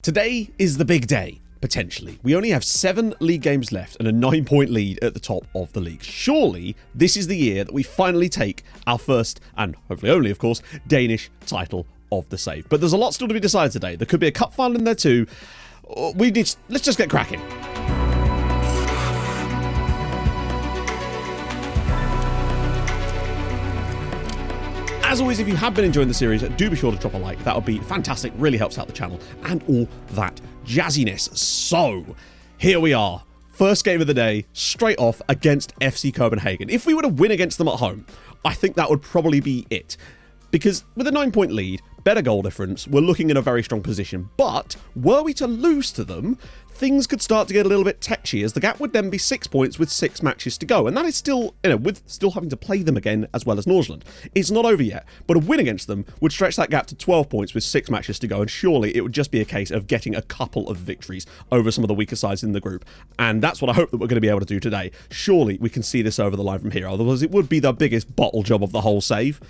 Today is the big day, potentially. We only have 7 league games left and a 9-point lead at the top of the league. Surely, this is the year that we finally take our first, and hopefully only, of course, Danish title of the save. But there's a lot still to be decided today. There could be a cup final in there too. Let's just get cracking. As always, if you have been enjoying the series, do be sure to drop a like. That would be fantastic, really helps out the channel, and all that jazziness. So, here we are. First game of the day, straight off against FC Copenhagen. If we were to win against them at home, I think that would probably be it. Because with a 9-point lead, better goal difference, we're looking in a very strong position. But were we to lose to them, things could start to get a little bit tetchy, as the gap would then be 6 points with 6 matches to go. And that is still, with still having to play them again as well as Nordsjælland. It's not over yet, but a win against them would stretch that gap to 12 points with 6 matches to go. And surely it would just be a case of getting a couple of victories over some of the weaker sides in the group. And that's what I hope that we're going to be able to do today. Surely we can see this over the line from here. Otherwise it would be the biggest bottle job of the whole save.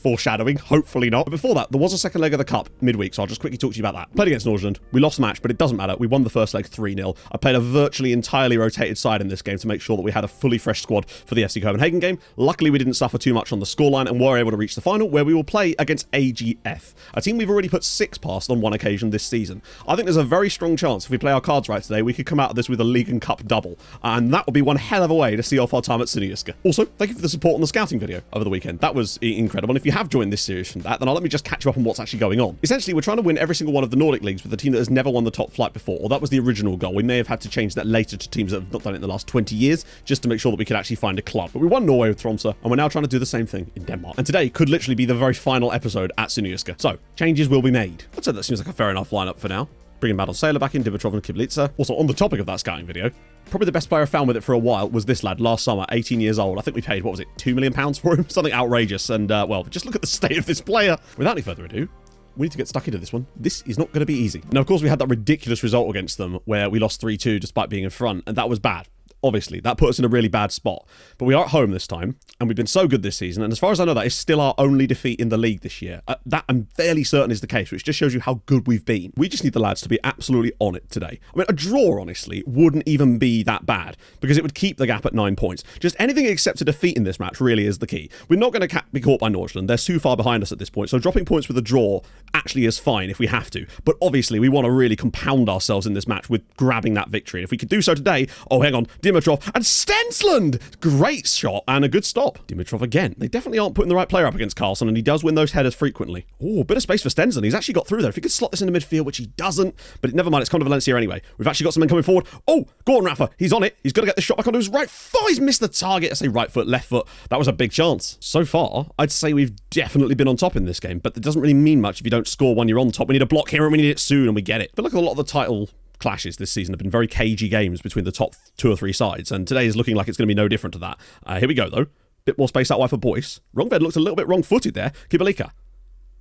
Foreshadowing, hopefully not. But before that, there was a second leg of the Cup midweek, so I'll just quickly talk to you about that. Played against Nordsjælland. We lost the match, but it doesn't matter. We won the first leg 3-0. I played a virtually entirely rotated side in this game to make sure that we had a fully fresh squad for the FC Copenhagen game. Luckily, we didn't suffer too much on the scoreline and were able to reach the final, where we will play against AGF, a team we've already put 6 past on one occasion this season. I think there's a very strong chance if we play our cards right today, we could come out of this with a League and Cup double. And that would be one hell of a way to see off our time at SecondYellowCard. Also, thank you for the support on the scouting video over the weekend. That was incredible. And if you have joined this series from that, then let me just catch you up on what's actually going on. Essentially, we're trying to win every single one of the Nordic leagues with a team that has never won the top flight before, or that was the original goal. We may have had to change that later to teams that have not done it in the last 20 years, just to make sure that we could actually find a club. But we won Norway with Tromsø, and we're now trying to do the same thing in Denmark. And today could literally be the very final episode at SecondYellowCard. So, changes will be made. I'd say that seems like a fair enough lineup for now. Bringing Madon back in, Dimitrov and Kiblitsa. Also, on the topic of that scouting video, probably the best player I found with it for a while was this lad last summer, 18 years old. I think we paid, what was it, £2 million for him? Something outrageous. And, well, just look at the state of this player. Without any further ado, we need to get stuck into this one. This is not going to be easy. Now, of course, we had that ridiculous result against them where we lost 3-2 despite being in front, and that was bad. Obviously, that put us in a really bad spot. But we are at home this time, and we've been so good this season, and as far as I know, that is still our only defeat in the league this year. That I'm fairly certain is the case, which just shows you how good we've been. We just need the lads to be absolutely on it today. I mean, a draw, honestly, wouldn't even be that bad, because it would keep the gap at 9 points. Just anything except a defeat in this match really is the key. We're not going to be caught by Nordsjælland. They're too far behind us at this point, so dropping points with a draw actually is fine if we have to. But obviously, we want to really compound ourselves in this match with grabbing that victory. And if we could do so today, oh, hang on, Dimitrov and Stensland! Great shot and a good stop. Dimitrov again. They definitely aren't putting the right player up against Carlson, and he does win those headers frequently. Oh, a bit of space for Stensland. He's actually got through there. If he could slot this into midfield, which he doesn't, but never mind, it's Conde Valencia anyway. We've actually got some men coming forward. Oh, go on, Rafa. He's on it. He's got to get the shot back onto his right foot. He's missed the target. I say right foot, left foot. That was a big chance. So far, I'd say we've definitely been on top in this game, but it doesn't really mean much if you don't score when you're on top. We need a block here and we need it soon, and we get it. But look at a lot of the title clashes this season have been very cagey games between the top 2 or 3 sides, and today is looking like it's going to be no different to that. Here we go, though. Bit more space out wide for Boyce. Rongved looked a little bit wrong-footed there. Kibalika.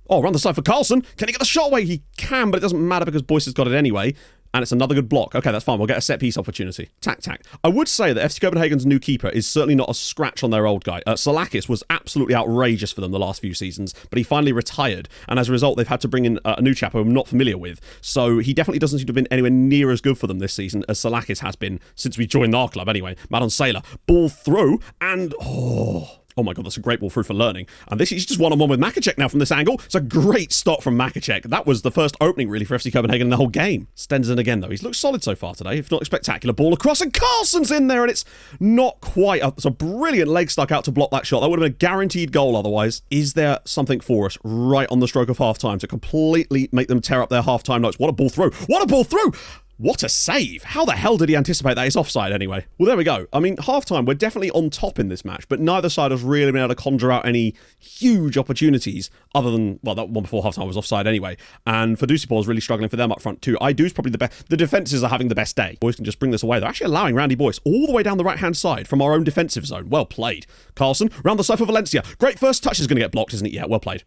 Oh, around the side for Carlson. Can he get the shot away? He can, but it doesn't matter because Boyce has got it anyway. And it's another good block. Okay, that's fine. We'll get a set-piece opportunity. Tac. I would say that FC Copenhagen's new keeper is certainly not a scratch on their old guy. Salakis was absolutely outrageous for them the last few seasons, but he finally retired. And as a result, they've had to bring in a new chap who I'm not familiar with. So he definitely doesn't seem to have been anywhere near as good for them this season as Salakis has been since we joined our club anyway. Madon ball through, and oh my god, that's a great ball through for learning. And this is just one-on-one with Makacek now from this angle. It's a great stop from Makacek. That was the first opening, really, for FC Copenhagen in the whole game. Stensland again, though. He's looked solid so far today, if not a spectacular ball across, and Carlson's in there, and it's not quite. It's a brilliant leg stuck out to block that shot. That would have been a guaranteed goal otherwise. Is there something for us right on the stroke of half-time to completely make them tear up their half-time notes? What a ball through! What a ball through! What a save! How the hell did he anticipate that? He's offside anyway. Well, there we go. I mean, half-time, we're definitely on top in this match, but neither side has really been able to conjure out any huge opportunities other than, well, that one before half-time was offside anyway. And Fadusipor is really struggling for them up front too. Idu's probably the best. The defences are having the best day. Boyce can just bring this away. They're actually allowing Randy Boyce all the way down the right-hand side from our own defensive zone. Well played. Carlson, round the side for Valencia. Great first touch is going to get blocked, isn't it? Yeah, well played.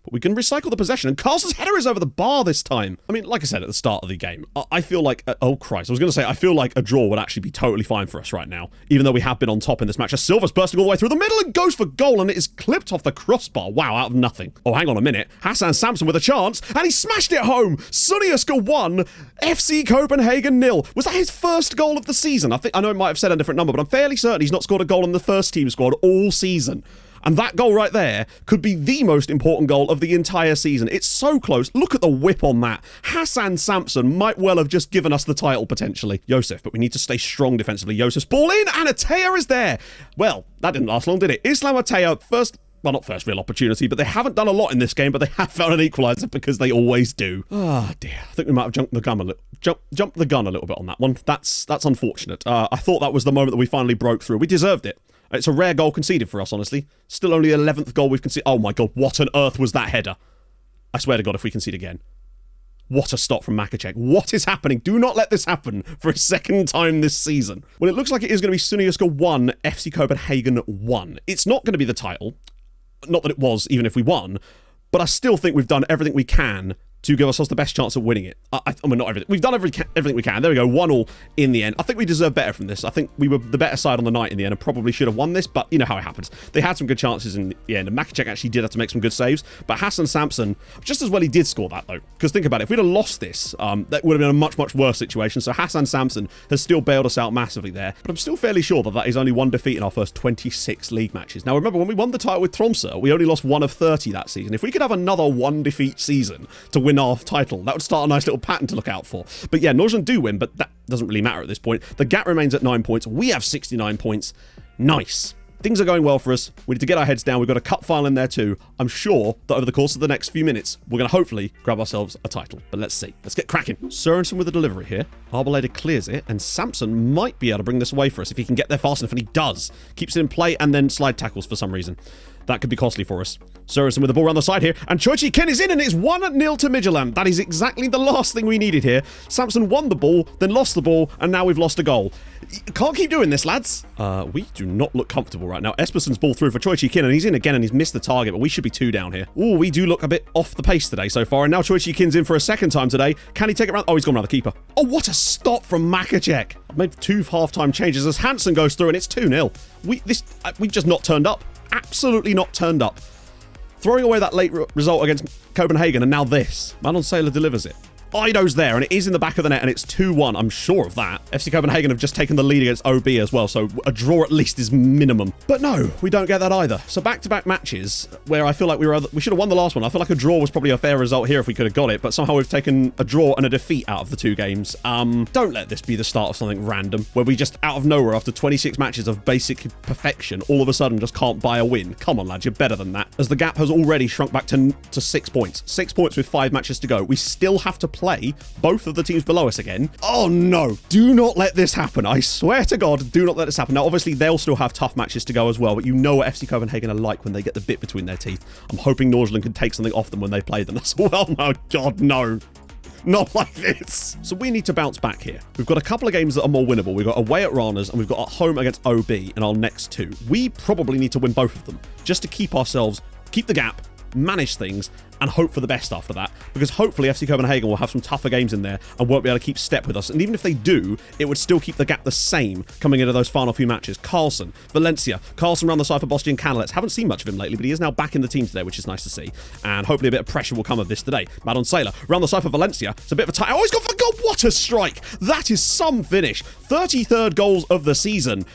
But we can recycle the possession, and Carlson's header is over the bar this time. I mean, like I said at the start of the game, I feel like, oh Christ, I was going to say, I feel like a draw would actually be totally fine for us right now, even though we have been on top in this match. As Silva's bursting all the way through the middle and goes for goal, and it is clipped off the crossbar. Wow, out of nothing. Oh, hang on a minute. Hassan Samson with a chance, and he smashed it home. Sunniuska 1, FC Copenhagen 0. Was that his first goal of the season? I know it might have said a different number, but I'm fairly certain he's not scored a goal in the first team squad all season. And that goal right there could be the most important goal of the entire season. It's so close. Look at the whip on that. Hassan Samson might well have just given us the title, potentially. Josef, but we need to stay strong defensively. Josef's ball in, and Atea is there. Well, that didn't last long, did it? Islam Atea, well, not first real opportunity, but they haven't done a lot in this game, but they have found an equaliser because they always do. Oh, dear. I think we might have jumped the gun a little bit on that one. That's unfortunate. I thought that was the moment that we finally broke through. We deserved it. It's a rare goal conceded for us, honestly. Still only the 11th goal we've conceded. Oh my God, what on earth was that header? I swear to God, if we concede again. What a stop from Makacek. What is happening? Do not let this happen for a second time this season. Well, it looks like it is going to be Sunniuska 1, FC Copenhagen 1. It's not going to be the title. Not that it was, even if we won. But I still think we've done everything we can to give ourselves the best chance of winning it. I mean, not everything. We've done everything we can. There we go, 1-1 in the end. I think we deserve better from this. I think we were the better side on the night in the end and probably should have won this, but you know how it happens. They had some good chances in the end, and Makacek actually did have to make some good saves, but Hassan Samson, just as well he did score that, though. Because think about it, if we'd have lost this, that would have been a much, much worse situation, so Hassan Samson has still bailed us out massively there, but I'm still fairly sure that that is only one defeat in our first 26 league matches. Now, remember, when we won the title with Tromsø, we only lost 1 of 30 that season. If we could have another 1-defeat season to win our title, that would start a nice little pattern to look out for. But yeah, Nordsjælland do win, but that doesn't really matter at this point. The gap remains at 9 points. We have 69 points. Nice. Things are going well for us. We need to get our heads down. We've got a cup final in there too. I'm sure that over the course of the next few minutes, we're going to hopefully grab ourselves a title. But let's see. Let's get cracking. Sørensen with the delivery here. Arboleda clears it, and Samson might be able to bring this away for us if he can get there fast enough, and he does. Keeps it in play and then slide tackles for some reason. That could be costly for us. Sørensen with the ball around the side here, and Choi Kin is in, and it's 1-0 to Midtjylland. That is exactly the last thing we needed here. Samson won the ball, then lost the ball, and now we've lost a goal. Can't keep doing this, lads. We do not look comfortable right now. Espersen's ball through for Choi Kin, and he's in again, and he's missed the target, but we should be 2 down here. Oh, we do look a bit off the pace today so far, and now Choi Kin's in for a second time today. Can he take it around? Oh, he's gone around the keeper. Oh, what a stop from Makacek. Made 2 half-time changes as Hansen goes through, and it's 2-0. We've just not turned up. Absolutely not turned up. Throwing away that late result against Copenhagen, and now this. Manon Saylor delivers it. Ido's there, and it is in the back of the net, and it's 2-1. I'm sure of that. FC Copenhagen have just taken the lead against OB as well, so a draw at least is minimum. But no, we don't get that either. So back-to-back matches where I feel like we should have won the last one. I feel like a draw was probably a fair result here if we could have got it, but somehow we've taken a draw and a defeat out of the 2 games. Don't let this be the start of something random, where we just, out of nowhere, after 26 matches of basic perfection, all of a sudden just can't buy a win. Come on, lads, you're better than that. As the gap has already shrunk back to 6 points. 6 points with 5 matches to go. We still have to play both of the teams below us again. Oh no, do not let this happen. I swear to God, do not let this happen. Now, obviously, they'll still have tough matches to go as well, but you know what FC Copenhagen are like when they get the bit between their teeth. I'm hoping Nordsjælland can take something off them when they play them as well. Oh God, no. Not like this. So we need to bounce back here. We've got a couple of games that are more winnable. We've got away at Rana's, and we've got at home against OB in our next 2. We probably need to win both of them just to keep the gap, manage things, and hope for the best after that, because hopefully FC Copenhagen will have some tougher games in there and won't be able to keep step with us. And even if they do, it would still keep the gap the same coming into those final few matches. Carlson, Valencia, Carlson round the side for Bastian Canalets. Haven't seen much of him lately, but he is now back in the team today, which is nice to see. And hopefully a bit of pressure will come of this today. Madon Saylor round the side for Valencia. It's a bit of a tie. Oh, he's got for goal. What a strike. That is some finish. 33rd goals of the season.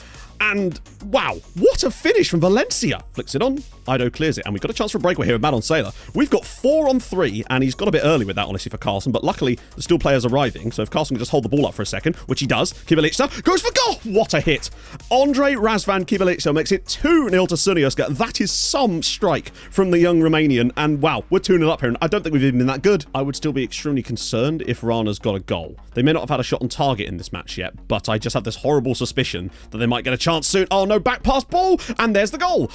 And wow, what a finish from Valencia. Flicks it on. Ido clears it, and we've got a chance for a breakaway here with Madon Saylor. We've got 4 on 3, and he's got a bit early with that, honestly, for Carlson, but luckily, there's still players arriving, so if Carlson can just hold the ball up for a second, which he does, Kivalica goes for goal! What a hit! Andre Razvan Kivalica makes it 2-0 to Sunniuska. That is some strike from the young Romanian, and wow, we're 2-0 up here, and I don't think we've even been that good. I would still be extremely concerned if Rana's got a goal. They may not have had a shot on target in this match yet, but I just have this horrible suspicion that they might get a chance soon. Oh no, back pass ball, and there's the goal!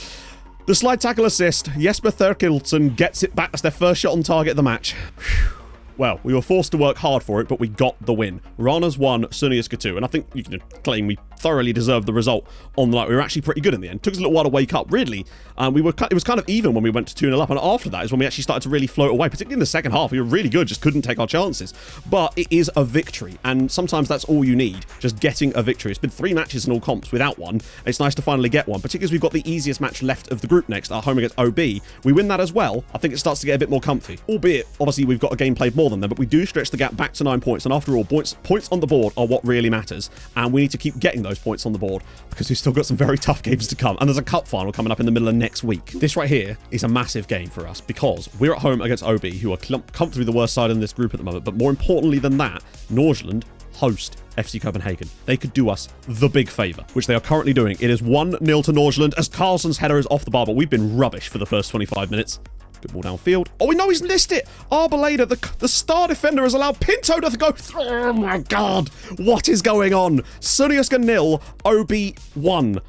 The slide tackle assist. Jesper Thurkildsen gets it back. That's their first shot on target of the match. Whew. Well, we were forced to work hard for it, but we got the win. Rana's won, Sunniuska 2, and I think you can claim we thoroughly deserved the result on the night. We were actually pretty good in the end. Took us a little while to wake up, really. It was kind of even when we went to 2-0 up, and after that is when we actually started to really float away, particularly in the second half. We were really good, just couldn't take our chances. But it is a victory, and sometimes that's all you need, just getting a victory. It's been 3 matches in all comps without one. It's nice to finally get one, particularly as we've got the easiest match left of the group next, our home against OB. We win that as well. I think it starts to get a bit more comfy. Albeit, obviously, we've got a game played more than them, but we do stretch the gap back to 9 points, and after all, points on the board are what really matters, and we need to keep getting those points on the board because we've still got some very tough games to come, and there's a cup final coming up in the middle of next week. This right here is a massive game for us because we're at home against OB, who are comfortably the worst side in this group at the moment, but more importantly than that, Nordsjælland host FC Copenhagen. They could do us the big favour, which they are currently doing. It is 1-0 to Nordsjælland as Carlsen's header is off the bar, but we've been rubbish for the first 25 minutes. Good ball downfield. Oh, we know he's missed it. Arboleda, the star defender, has allowed Pinto to go through. Oh my God. What is going on? Sunniuska 0, OB 1.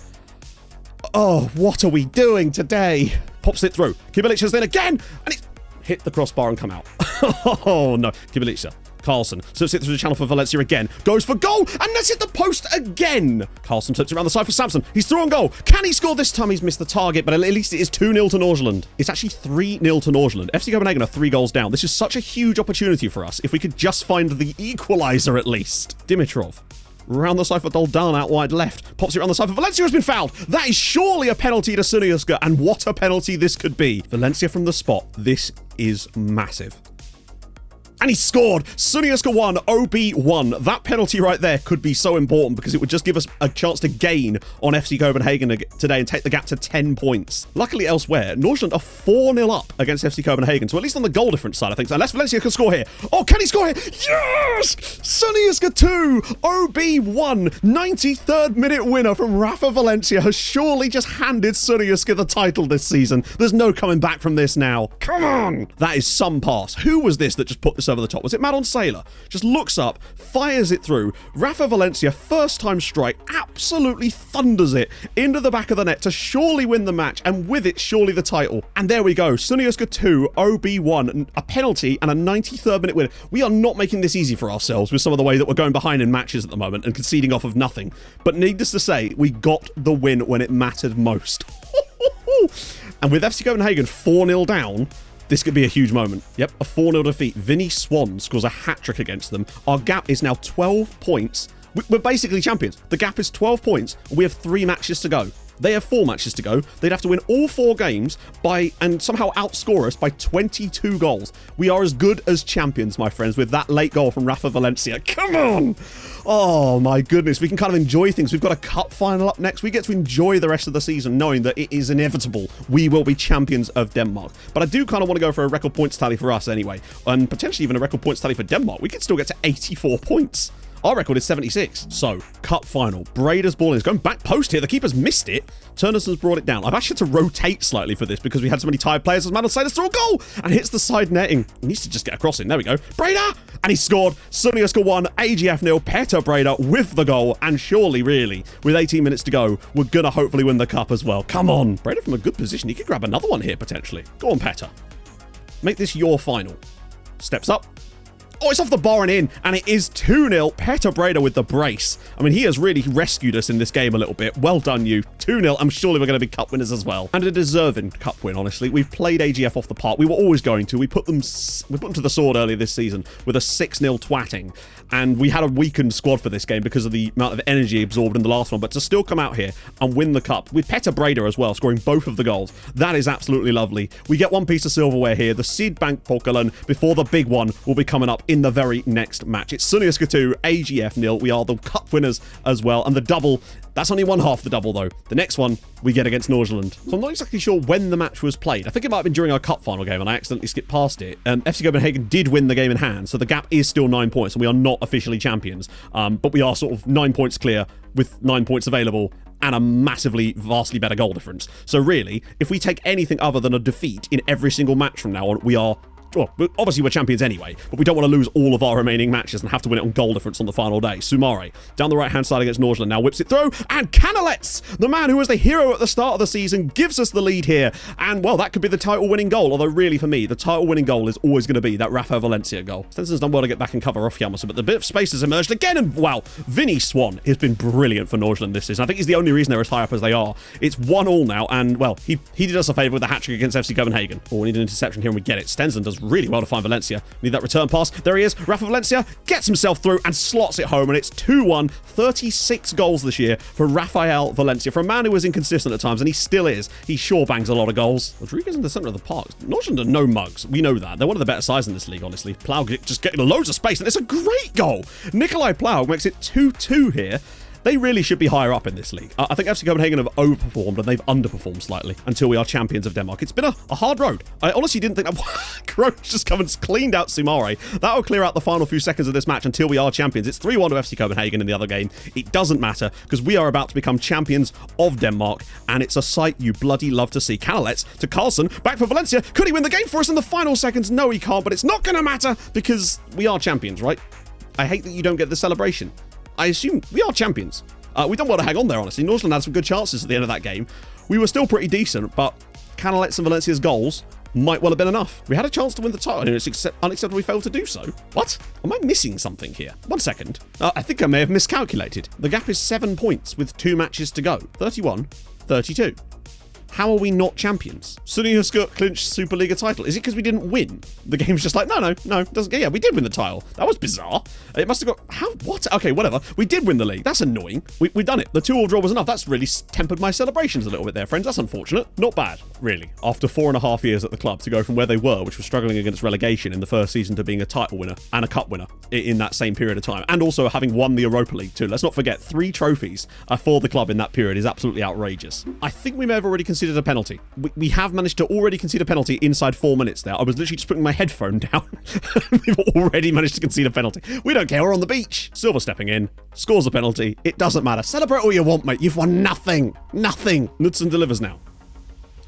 Oh, what are we doing today? Pops it through. Kibelicia's then again, and it's hit the crossbar and come out. Oh no, Kibelicia. Carlsen slips it through the channel for Valencia again. Goes for goal, and that's hit the post again. Carlsen slips it around the side for Samson. He's through on goal. Can he score this time? He's missed the target, but at least it is 2-0 to Nordsjælland. It's actually 3-0 to Nordsjælland. FC Copenhagen are 3 goals down. This is such a huge opportunity for us if we could just find the equaliser at least. Dimitrov. Round the side for Doldan out wide left. Pops it around the side for Valencia, has been fouled. That is surely a penalty to Sunniuska, and what a penalty this could be. Valencia from the spot. This is massive. And he scored. Sunniuska 1, OB 1. That penalty right there could be so important because it would just give us a chance to gain on FC Copenhagen today and take the gap to 10 points. Luckily elsewhere, Nordsjælland are 4-0 up against FC Copenhagen, so at least on the goal difference side of things. Unless Valencia can score here. Oh, can he score here? Yes! Sunniuska 2, OB 1. 93rd minute winner from Rafa Valencia has surely just handed Sunniuska the title this season. There's no coming back from this now. Come on! That is some pass. Who was this that just put this over the top? Was it Madon Sailor? Just looks up, fires it through. Rafa Valencia, first time strike, absolutely thunders it into the back of the net to surely win the match, and with it, surely the title. And there we go. Sunniuska 2, OB 1, a penalty and a 93rd minute win. We are not making this easy for ourselves with some of the way that we're going behind in matches at the moment and conceding off of nothing. But needless to say, we got the win when it mattered most. And with FC Copenhagen 4-0 down, this could be a huge moment. Yep, a 4-0 defeat. Vinny Swan scores a hat-trick against them. Our gap is now 12 points. We're basically champions. The gap is 12 points. We have 3 matches to go. They have 4 matches to go. They'd have to win all 4 games and somehow outscore us by 22 goals. We are as good as champions, my friends, with that late goal from Rafa Valencia. Come on! Oh my goodness, we can kind of enjoy things. We've got a cup final up next. We get to enjoy the rest of the season knowing that it is inevitable. We will be champions of Denmark. But I do kind of want to go for a record points tally for us anyway, and potentially even a record points tally for Denmark. We could still get to 84 points. Our record is 76. So, cup final. Breda's ball is going back post here. The keeper's missed it. Turnuson's brought it down. I've actually had to rotate slightly for this because we had so many tired players as Madon Sailor's through a goal and hits the side netting. He needs to just get a cross in. There we go. Breda! And he scored. Sunniuska 1, AGF 0. Petter Breda with the goal. And surely, really, with 18 minutes to go, we're going to hopefully win the cup as well. Come on. Breda from a good position. He could grab another one here, potentially. Go on, Petter. Make this your final. Steps up. Oh, it's off the bar and in, and it is 2-0. Petter Breda with the brace. I mean, he has really rescued us in this game a little bit. Well done, you. 2-0. I'm surely we're going to be cup winners as well. And a deserving cup win, honestly. We've played AGF off the park. We were always going to. We put them to the sword earlier this season with a 6-0 twatting. And we had a weakened squad for this game because of the amount of energy absorbed in the last one. But to still come out here and win the cup with Petter Breda as well, scoring both of the goals, that is absolutely lovely. We get one piece of silverware here. The Sydbank Pokalen before the big one will be coming up in the very next match. It's Sunniuska 2, AGF 0. We are the cup winners as well. And the double, that's only one half the double though. The next one we get against Nordsjælland. So I'm not exactly sure when the match was played. I think it might have been during our cup final game and I accidentally skipped past it. FC Copenhagen did win the game in hand, so the gap is still 9 points and we are not officially champions. But we are sort of 9 points clear with 9 points available and a massively, vastly better goal difference. So really, if we take anything other than a defeat in every single match from now on, we are well, obviously we're champions anyway, but we don't want to lose all of our remaining matches and have to win it on goal difference on the final day. Sumare, down the right-hand side against Nordsjælland, now whips it through, and Canalets, the man who was the hero at the start of the season, gives us the lead here, and, well, that could be the title-winning goal, although really, for me, the title-winning goal is always going to be that Rafael Valencia goal. Stenson's done well to get back and cover off Hjalmarsson, but the bit of space has emerged again, and, wow, Vinny Swan has been brilliant for Nordsjælland this season. I think he's the only reason they're as high up as they are. It's 1-1 now, and, well, he did us a favour with the hat-trick against FC Copenhagen. Oh, we need an interception here, and we get it. Stenson does really well to find Valencia. Need that return pass. There he is. Rafa Valencia gets himself through and slots it home, and it's 2-1. 36 goals this year for Rafael Valencia. For a man who was inconsistent at times, and he still is, he sure bangs a lot of goals. Rodriguez in the centre of the park. Nordsjælland are no mugs. We know that. They're one of the better sides in this league, honestly. Plau just getting loads of space, and it's a great goal. Nikolai Plau makes it 2-2 here. They really should be higher up in this league. I think FC Copenhagen have overperformed and they've underperformed slightly until we are champions of Denmark. It's been a hard road. I honestly didn't think that Kroos just come and cleaned out Sumare. That'll clear out the final few seconds of this match until we are champions. It's 3-1 to FC Copenhagen in the other game. It doesn't matter because we are about to become champions of Denmark, and it's a sight you bloody love to see. Canalets to Carlson, back for Valencia. Could he win the game for us in the final seconds? No, he can't, but it's not going to matter because we are champions, right? I hate that you don't get the celebration. I assume we are champions. We don't want to hang on there, honestly. Nordsjælland had some good chances at the end of that game. We were still pretty decent, but Canalets and Valencia's goals might well have been enough. We had a chance to win the title, and it's unacceptable we failed to do so. What? Am I missing something here? 1 second. I think I may have miscalculated. The gap is 7 points with 2 matches to go. 31, 32. How are we not champions? Sunny Huskut clinched Superliga title. Is it because we didn't win? The game's just like, no, doesn't. Yeah, we did win the title. That was bizarre. It must have got, how, what? Okay, whatever. We did win the league. That's annoying. We've done it. The 2-2 draw was enough. That's really tempered my celebrations a little bit there, friends. That's unfortunate. Not bad, really. After 4.5 years at the club, to go from where they were, which was struggling against relegation in the first season, to being a title winner and a cup winner in that same period of time. And also having won the Europa League too. Let's not forget, 3 trophies for the club in that period is absolutely outrageous. I think we may have already considered a penalty. We have managed to already concede a penalty inside 4 minutes there. I was literally just putting my headphone down. We've already managed to concede a penalty. We don't care. We're on the beach. Silver stepping in, scores a penalty. It doesn't matter. Celebrate all you want, mate. You've won nothing. Nothing. Knudsen delivers now.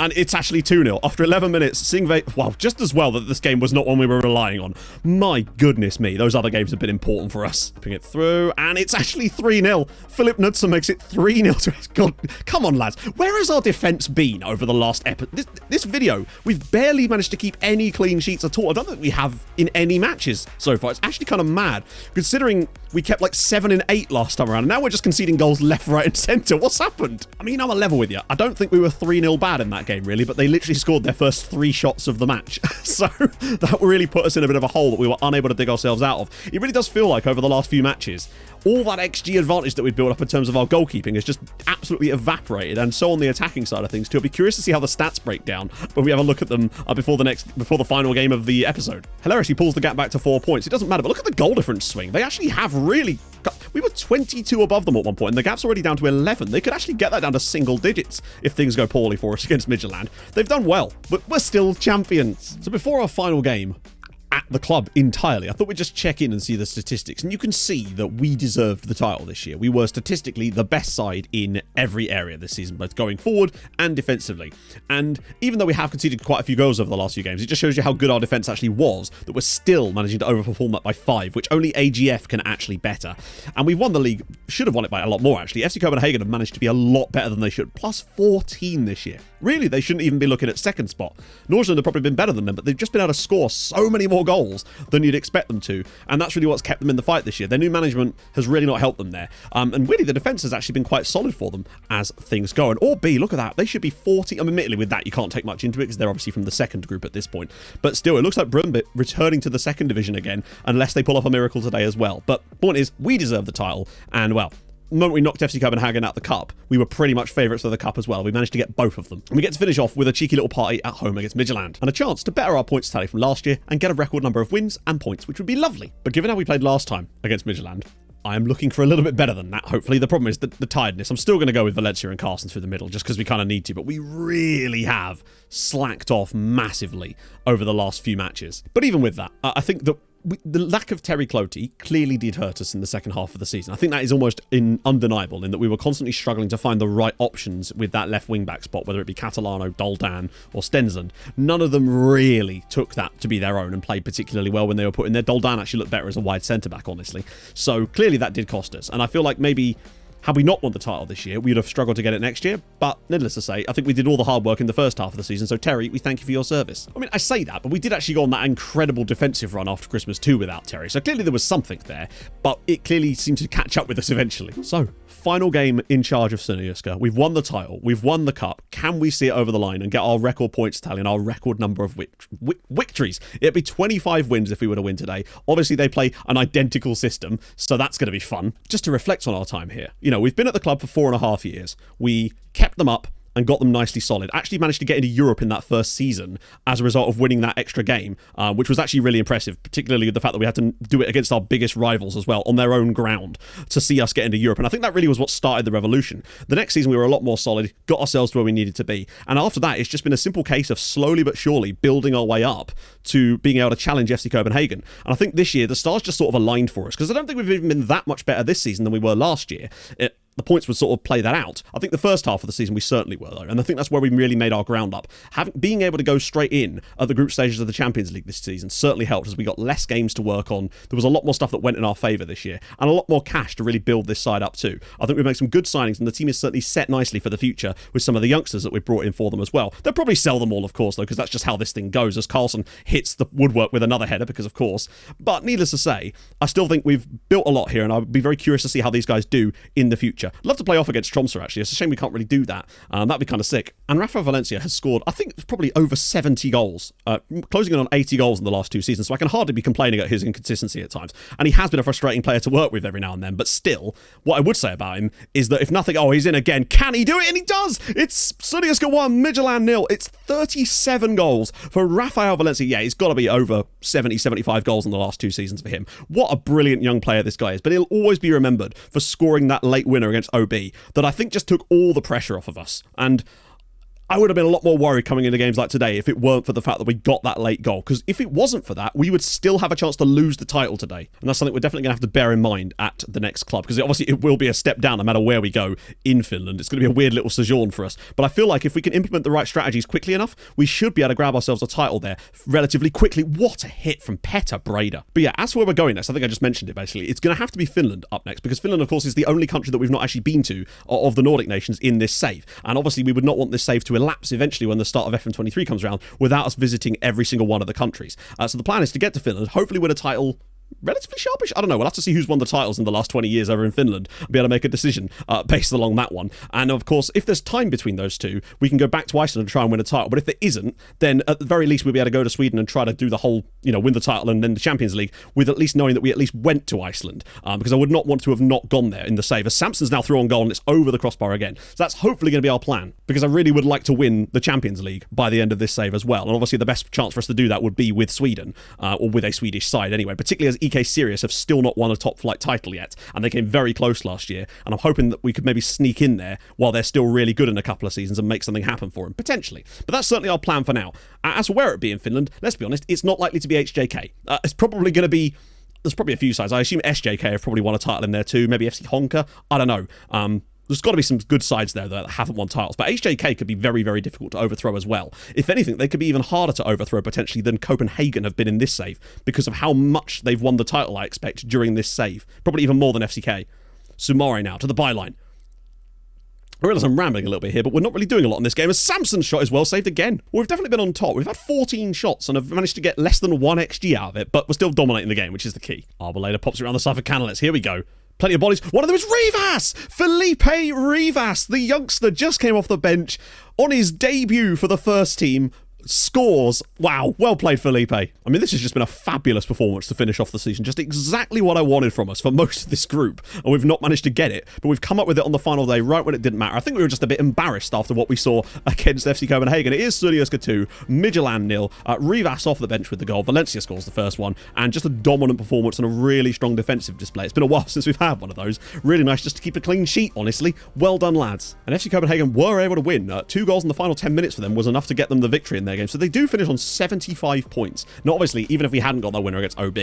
And it's actually 2-0. After 11 minutes, Singve, wow, just as well that this game was not one we were relying on. My goodness me, those other games have been important for us. Putting it through, and it's actually 3-0. Philip Knudsen makes it 3-0 to us. God, come on, lads. Where has our defence been over the last episode? This video, we've barely managed to keep any clean sheets at all. I don't think we have in any matches so far. It's actually kind of mad, considering we kept like 7 and 8 last time around, and now we're just conceding goals left, right, and centre. What's happened? I mean, I'm a level with you. I don't think we were 3-0 bad in that game, really, but they literally scored their first 3 shots of the match. So that really put us in a bit of a hole that we were unable to dig ourselves out of. It really does feel like over the last few matches, all that XG advantage that we've built up in terms of our goalkeeping has just absolutely evaporated, and so on the attacking side of things too. I'll be curious to see how the stats break down when we have a look at them before the final game of the episode. Hilariously pulls the gap back to 4 points. It doesn't matter, but look at the goal difference swing. They actually have really we were 22 above them at one point, and the gap's already down to 11. They could actually get that down to single digits if things go poorly for us against Midtjylland. They've done well, but we're still champions. So before our final game at the club entirely, I thought we'd just check in and see the statistics, and you can see that we deserved the title this year. We were statistically the best side in every area this season, both going forward and defensively. And even though we have conceded quite a few goals over the last few games, it just shows you how good our defense actually was, that we're still managing to overperform that by 5, which only AGF can actually better. And we've won the league, should have won it by a lot more actually. FC Copenhagen have managed to be a lot better than they should, plus 14 this year. Really, they shouldn't even be looking at second spot. Nordsjælland have probably been better than them, but they've just been able to score so many more goals than you'd expect them to, and that's really what's kept them in the fight this year. Their new management has really not helped them there, and really the defence has actually been quite solid for them as things go. And or B, look at that, they should be 40. I mean, admittedly with that you can't take much into it because they're obviously from the second group at this point, but still it looks like Brumbit returning to the second division again, unless they pull off a miracle today as well. But the point is, we deserve the title, and well, the moment we knocked FC Copenhagen out the cup, we were pretty much favourites for the cup as well. We managed to get both of them. And we get to finish off with a cheeky little party at home against Midtjylland, and a chance to better our points tally from last year and get a record number of wins and points, which would be lovely. But given how we played last time against Midtjylland, I am looking for a little bit better than that, hopefully. The problem is the tiredness. I'm still going to go with Valencia and Carson through the middle, just because we kind of need to, but we really have slacked off massively over the last few matches. But even with that, I think that the lack of Terry Cloutey clearly did hurt us in the second half of the season. I think that is almost undeniable in that we were constantly struggling to find the right options with that left wing-back spot, whether it be Catalano, Doldan or Stensland. None of them really took that to be their own and played particularly well when they were put in there. Doldan actually looked better as a wide centre-back, honestly. So clearly that did cost us. And I feel like maybe had we not won the title this year, we would have struggled to get it next year. But needless to say, I think we did all the hard work in the first half of the season. So Terry, we thank you for your service. I mean, I say that, but we did actually go on that incredible defensive run after Christmas too without Terry. So clearly there was something there, but it clearly seemed to catch up with us eventually. So final game in charge of SecondYellowCard. We've won the title. We've won the cup. Can we see it over the line and get our record points tally and our record number of victories? It'd be 25 wins if we were to win today. Obviously, they play an identical system, so that's going to be fun. Just to reflect on our time here. You know, we've been at the club for 4.5 years. We kept them up and got them nicely solid. Actually managed to get into Europe in that first season as a result of winning that extra game, which was actually really impressive, particularly with the fact that we had to do it against our biggest rivals as well on their own ground to see us get into Europe. And I think that really was what started the revolution. The next season we were a lot more solid, got ourselves to where we needed to be. And after that, it's just been a simple case of slowly but surely building our way up to being able to challenge FC Copenhagen. And I think this year the stars just sort of aligned for us, because I don't think we've even been that much better this season than we were last year. The points would sort of play that out. I think the first half of the season we certainly were, though, and I think that's where we really made our ground up. Being able to go straight in at the group stages of the Champions League this season certainly helped, as we got less games to work on. There was a lot more stuff that went in our favour this year, and a lot more cash to really build this side up too. I think we've made some good signings, and the team is certainly set nicely for the future with some of the youngsters that we've brought in for them as well. They'll probably sell them all, of course, though, because that's just how this thing goes, as Carlson hits the woodwork with another header, because of course. But needless to say, I still think we've built a lot here, and I'll be very curious to see how these guys do in the future. Love to play off against Tromsø, actually. It's a shame we can't really do that. That'd be kind of sick. And Rafael Valencia has scored, I think, probably over 70 goals, closing in on 80 goals in the last 2 seasons, so I can hardly be complaining at his inconsistency at times. And he has been a frustrating player to work with every now and then, but still, what I would say about him is that if nothing, he's in again. Can he do it? And he does! It's SecondYellowCard 1, Midtjylland 0. It's 37 goals for Rafael Valencia. Yeah, he's got to be over 70, 75 goals in the last 2 seasons for him. What a brilliant young player this guy is, but he'll always be remembered for scoring that late winner against OB that I think just took all the pressure off of us. And I would have been a lot more worried coming into games like today if it weren't for the fact that we got that late goal. Because if it wasn't for that, we would still have a chance to lose the title today. And that's something we're definitely going to have to bear in mind at the next club. Because obviously it will be a step down no matter where we go in Finland. It's going to be a weird little sojourn for us. But I feel like if we can implement the right strategies quickly enough, we should be able to grab ourselves a title there relatively quickly. What a hit from Petter Breda. But yeah, as for where we're going next, I think I just mentioned it basically. It's going to have to be Finland up next. Because Finland, of course, is the only country that we've not actually been to of the Nordic nations in this save. And obviously we would not want this save to elapse eventually when the start of FM23 comes around without us visiting every single one of the countries. So the plan is to get to Finland, hopefully win a title relatively sharpish. I don't know. We'll have to see who's won the titles in the last 20 years over in Finland and be able to make a decision based along that one. And of course, if there's time between those two, we can go back to Iceland and try and win a title. But if there isn't, then at the very least, we'll be able to go to Sweden and try to do the whole, win the title and then the Champions League with at least knowing that we at least went to Iceland. Because I would not want to have not gone there in the save. As Samson's now through on goal and it's over the crossbar again. So that's hopefully going to be our plan. Because I really would like to win the Champions League by the end of this save as well. And obviously the best chance for us to do that would be with Sweden, or with a Swedish side anyway. Particularly as EK Sirius have still not won a top flight title yet, and they came very close last year, and I'm hoping that we could maybe sneak in there while they're still really good in a couple of seasons and make something happen for them, potentially. But that's certainly our plan for now. As for where it be in Finland, let's be honest, it's not likely to be HJK. It's probably going to be, there's probably a few sides. I assume SJK have probably won a title in there too, maybe FC Honka, I don't know. There's got to be some good sides there that haven't won titles. But HJK could be very, very difficult to overthrow as well. If anything, they could be even harder to overthrow potentially than Copenhagen have been in this save because of how much they've won the title, I expect, during this save. Probably even more than FCK. Sumare now to the byline. I realise I'm rambling a little bit here, but we're not really doing a lot in this game. As Samson's shot is well saved again. Well, we've definitely been on top. We've had 14 shots and have managed to get less than 1 XG out of it, but we're still dominating the game, which is the key. Arboleda pops around the side for Canalets. Here we go. Plenty of bodies. One of them is Rivas! Felipe Rivas, the youngster, just came off the bench on his debut for the first team. Scores. Wow, well played, Felipe. I mean, this has just been a fabulous performance to finish off the season. Just exactly what I wanted from us for most of this group. And we've not managed to get it, but we've come up with it on the final day, right when it didn't matter. I think we were just a bit embarrassed after what we saw against FC Copenhagen. It is SecondYellowCard 2, Midtjylland 0. Rivas off the bench with the goal. Valencia scores the first one. And just a dominant performance and a really strong defensive display. It's been a while since we've had one of those. Really nice just to keep a clean sheet, honestly. Well done, lads. And FC Copenhagen were able to win. 2 goals in the final 10 minutes for them was enough to get them the victory in their their game. So they do finish on 75 points. Now, obviously, even if we hadn't got that winner against OB,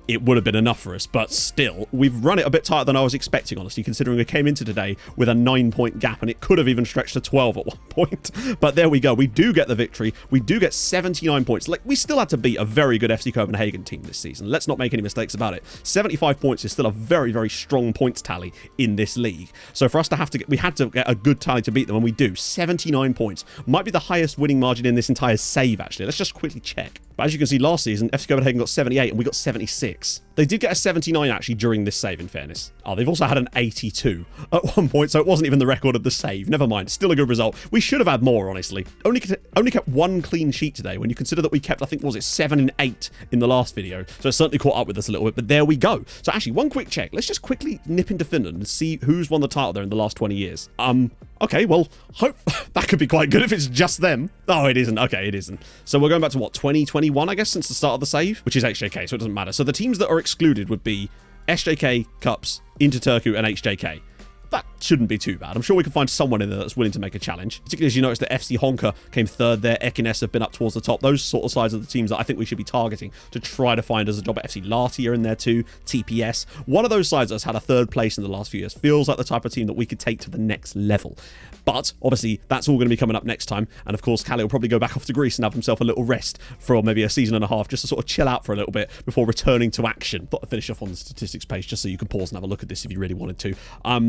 it would have been enough for us, but still, we've run it a bit tighter than I was expecting, honestly, considering we came into today with a 9-point gap, and it could have even stretched to 12 at one point. But there we go. We do get the victory. We do get 79 points. Like, we still had to beat a very good FC Copenhagen team this season. Let's not make any mistakes about it. 75 points is still a very, very strong points tally in this league. So for us to have to get, we had to get a good tally to beat them, and we do. 79 points. Might be the highest winning margin in this entire save, actually. Let's just quickly check. But as you can see, last season, FC Copenhagen got 78 and we got 76. They did get a 79 actually during this save, in fairness. Oh, they've also had an 82 at one point, so it wasn't even the record of the save. Never mind, still a good result. We should have had more, honestly. Only kept one clean sheet today when you consider that we kept, I think, was it 7 and 8 in the last video. So it certainly caught up with us a little bit, but there we go. So actually, one quick check. Let's just quickly nip into Finland and see who's won the title there in the last 20 years. Okay, well, hope that could be quite good if it's just them. Oh, it isn't. Okay, it isn't. So we're going back to what, 2021, I guess, since the start of the save, which is HJK, so it doesn't matter. So the teams that are excluded would be SJK, Cups, Interturku, and HJK. That shouldn't be too bad. I'm sure we can find someone in there that's willing to make a challenge. Particularly as you notice that FC Honka came third there. Ekines have been up towards the top. Those sort of sides of the teams that I think we should be targeting to try to find us a job at FC Lahti are in there too. TPS. One of those sides that's had a third place in the last few years feels like the type of team that we could take to the next level. But obviously that's all going to be coming up next time. And of course, Callie will probably go back off to Greece and have himself a little rest for maybe a season and a half just to sort of chill out for a little bit before returning to action. Thought I'd finish off on the statistics page just so you can pause and have a look at this if you really wanted to.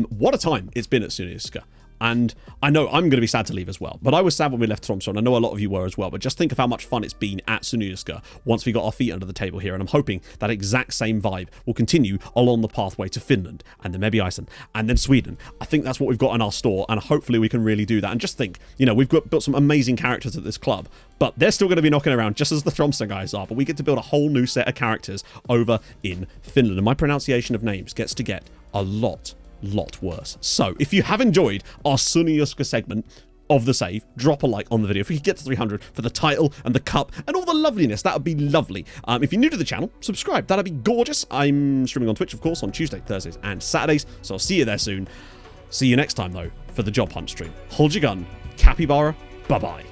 What a time it's been at Sunniuska. And I know I'm going to be sad to leave as well. But I was sad when we left Tromsø, and I know a lot of you were as well. But just think of how much fun it's been at Sunniuska once we got our feet under the table here. And I'm hoping that exact same vibe will continue along the pathway to Finland, and then maybe Iceland, and then Sweden. I think that's what we've got in our store, and hopefully we can really do that. And just think, you know, we've built some amazing characters at this club, but they're still going to be knocking around just as the Tromsø guys are. But we get to build a whole new set of characters over in Finland. And my pronunciation of names gets to get a lot worse. So if you have enjoyed our Sunniuska segment of the save, drop a like on the video. If we could get to 300 for the title and the cup and all the loveliness, that would be lovely. If you're new to the channel, subscribe. That'd be gorgeous. I'm streaming on Twitch, of course, on Tuesday, Thursdays, and Saturdays. So I'll see you there soon. See you next time, though, for the job hunt stream. Hold your gun. Capybara. Bye-bye.